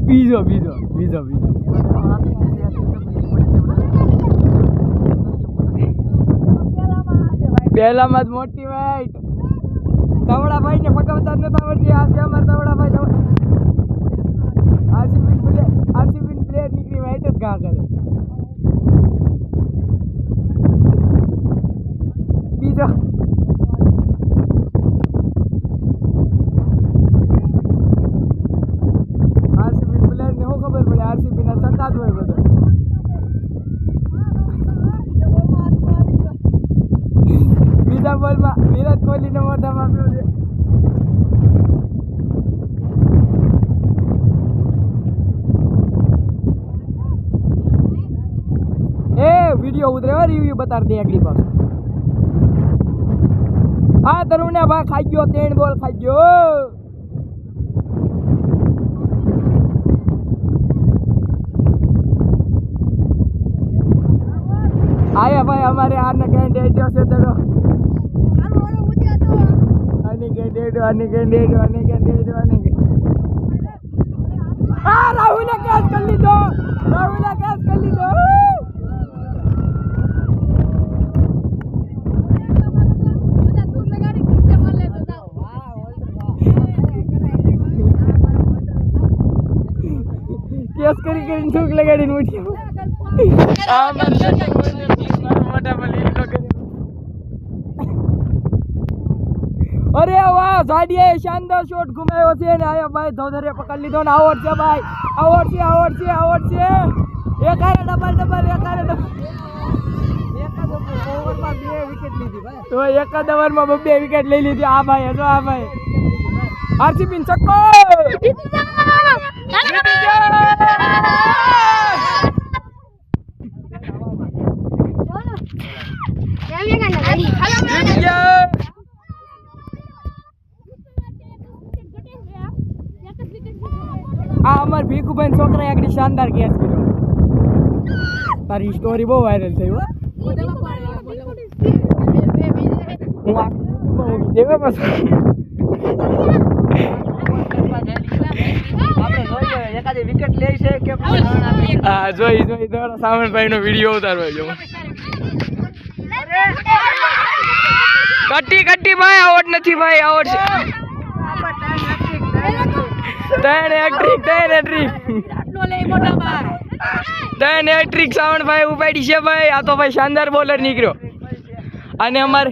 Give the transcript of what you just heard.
બીજો બીજો બીજો બીજો પહેલામાં જ મોટી વાઈટ તવડાભાઈ ને ફગાવતા નથી આવડતી. આ છે અમારા તવડાભાઈ. આરસીબી પ્લેયર નીકળી વાઈટ જ ઘા કરે. બીજો આરસીબી પ્લેયર ને શું ખબર પડે? આરસીબી ના સંતાત હોય બધા. બીજા બોલમાં વિરાટ કોહલી ને મોઢામાં આપ્યો છે. એ વિડિયો ઉતરે રિવ્યુ બતાડ દે આગળ પાસ. હા તરુણ ભાઈ ખાઈ ગયો 3 બોલ ખાઈ ગયો. આયા ભાઈ અમારે આને કેન્ડિડેટ છે તડો. આની કેન્ડિડેટ આ રાહુલે કેચ કરી લીધો. કેસ કરીને થૂક લગાડીને ઉઠ્યો. અરે વાહ ઝાડિયાએ શાનદાર શોટ ઘુમાવ્યો છે ને આયા ભાઈ ધોધરે પકડી લીધો ને આવડ છે ભાઈ. આવડ છે. એકારે ડબલ ઓવરમાં 2 વિકેટ લીધી ભાઈ. તો એક જ ઓવરમાં 2 વિકેટ લઈ લીધી. આ ભાઈ આરસીબી ને છક્કો. આ અમાર ભીખુભાઈ છોકરા આગળ શાનદાર કેચ કર્યો. તારી સ્ટોરી બહુ વાયરલ થઈ હો. હા જોઈ સાવનભાઈ નો વિડીયો ઉતારવા જો. કટ્ટી ભાઈ આવડ નથી ભાઈ. આવડ છે. ત્રણ હેટ્રિક સાવનભાઈ ઉપાડી છે ભાઈ. આ તો ભાઈ શાનદાર બોલર નીકળ્યો. અને અમારે